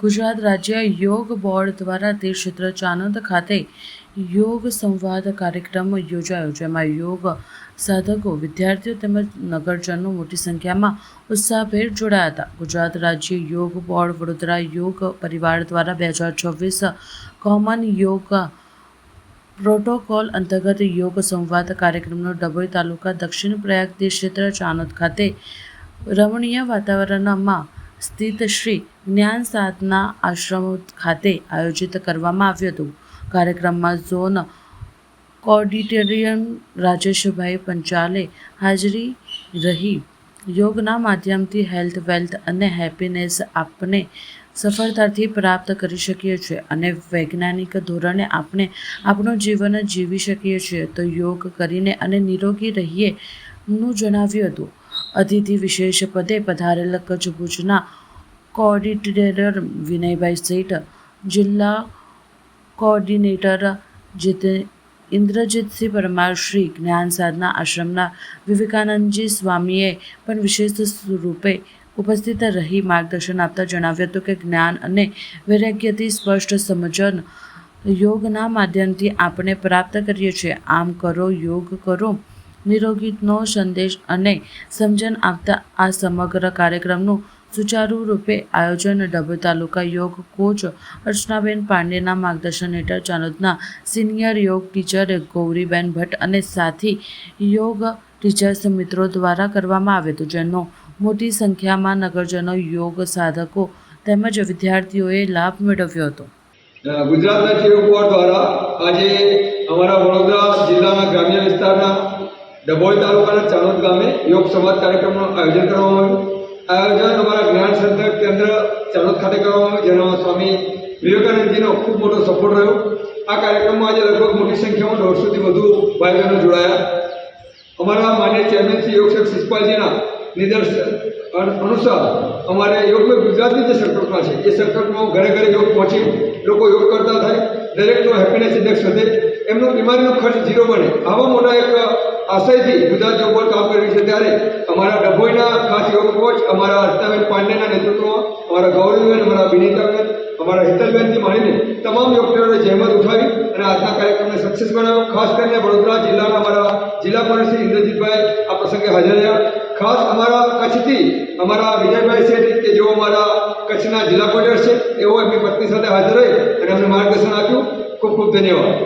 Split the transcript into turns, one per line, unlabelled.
ગુજરાત રાજ્ય યોગ બોર્ડ દ્વારા તીર્થક્ષેત્ર ચાણોદ ખાતે યોગ સંવાદ કાર્યક્રમ યોજાયો, જેમાં યોગ સાધકો, વિદ્યાર્થીઓ તેમજ નગરજનો મોટી સંખ્યામાં ઉત્સાહભેર જોડાયા હતા. ગુજરાત રાજ્ય યોગ બોર્ડ વડોદરા યોગ પરિવાર દ્વારા 2026 કોમન યોગ પ્રોટોકોલ અંતર્ગત યોગ સંવાદ કાર્યક્રમનો ડભોઈ તાલુકા દક્ષિણ પ્રયાગ તીર્થક્ષેત્ર ચાણોદ ખાતે રમણીય વાતાવરણમાં સ્થિત શ્રી જ્ઞાન સાધના આશ્રમ ખાતે આયોજિત કરવામાં આવ્યું હતું. કાર્યક્રમમાં ઝોન કોઓર્ડિનેટર રાજેશભાઈ પંચાલે હાજરી રહી યોગના માધ્યમથી હેલ્થ, વેલ્થ અને હેપીનેસ આપણે સફળતાથી પ્રાપ્ત કરી શકીએ છીએ અને વૈજ્ઞાનિક ધોરણે આપણે આપણું જીવન જીવી શકીએ છીએ, તો યોગ કરીને અને નિરોગી રહીએ નું જણાવ્યું હતું. અતિથિ વિશેષ પદે પધારેલ કચ્છ ભુજના કોઓર્ડિનેટર વિનયભાઈ શેઠ, જિલ્લા કોઓર્ડિનેટર ઇન્દ્રજીતસિંહ પરમાર, શ્રી જ્ઞાન સાધના આશ્રમના વિવેકાનંદજી સ્વામીએ પણ વિશેષ રૂપે ઉપસ્થિત રહી માર્ગદર્શન આપતા જણાવ્યું હતું કે જ્ઞાન અને વૈરાગ્યથી સ્પષ્ટ સમજણ યોગના માધ્યમથી આપણે પ્રાપ્ત કરીએ છીએ. આમ કરો, યોગ કરો, નિરોગીનો સંદેશ અને સમજણ આપતા આ સમગ્ર કાર્યક્રમનું સુચારુ રૂપે આયોજન ડભોઈ તાલુકા યોગ કોચ અર્ચનાબેન પાંડેના માર્ગદર્શન હેઠળ ચાણોદના સિનિયર યોગ ટીચર ગૌરીબેન ભટ્ટ અને સાથી યોગ ટીચર્સ મિત્રો દ્વારા કરવામાં આવ્યું હતું, જેનો મોટી સંખ્યામાં નગરજનો, યોગ સાધકો તેમજ વિદ્યાર્થીઓએ લાભ મેળવ્યો હતો.
ગુજરાત રાજ્ય યોગ બોર્ડ દ્વારા આજે અમારા વડોદરા જિલ્લાના ગ્રામ્ય વિસ્તારના ડભોઈ તાલુકાના ચાણોદ ગામે યોગ સંવાદ કાર્યક્રમનું આયોજન કરવામાં આવ્યું. આયોજન અમારા જ્ઞાન સંતર કેન્દ્ર ચાણોદ ખાતે કરવામાં આવ્યું, જેનો સ્વામી વિવેકાનંદજીનો ખૂબ મોટો સપોર્ટ રહ્યો. આ કાર્યક્રમમાં આજે લગભગ મોટી સંખ્યામાં 150થી વધુ ભાઈ બહેનો જોડાયા. અમારા માન્ય ચેરમેન શ્રી યોગ સાહેબ શિષપાલજીના નિર્દેશન અનુસાર અમારે યોગ ગુજરાતની જે સર્કટમાં છે એ સર્કટમાં ઘરે ઘરે યોગ પહોંચી લોકો યોગ કરતા થાય, દરેકનો હેપીનેસ ઇન્ડેક્સ વધે, એમનો બીમારીનો ખર્ચ ઝીરો બને, આવા મોટા એક આશયથી ગુજરાત યોગ બોર્ડ કામ કરી છે. ત્યારે અમારા ડભોઈના ખાસ યોગ કોચ અમારા અર્ચનાબેન પાંડેના નેતૃત્વમાં અમારા ગૌરવબેન, અમારા વિનીતાબેન, અમારા હિતલબેનથી માંડીને તમામ યોગીઓએ જહેમત ઉઠાવી અને આજના કાર્યક્રમને સક્સેસ બનાવ્યો. ખાસ કરીને વડોદરા જિલ્લાના અમારા જિલ્લા પ્રમુખ ઇન્દ્રજીતભાઈ આ પ્રસંગે હાજર રહ્યા. ખાસ અમારા કચ્છથી અમારા વિજયભાઈ શેઠ, કે જેઓ અમારા કચ્છના જિલ્લા કોર્ડિનેટર છે, એઓ એમની પત્ની સાથે હાજર રહી અને અમને માર્ગદર્શન આપ્યું. ખૂબ ખૂબ ધન્યવાદ.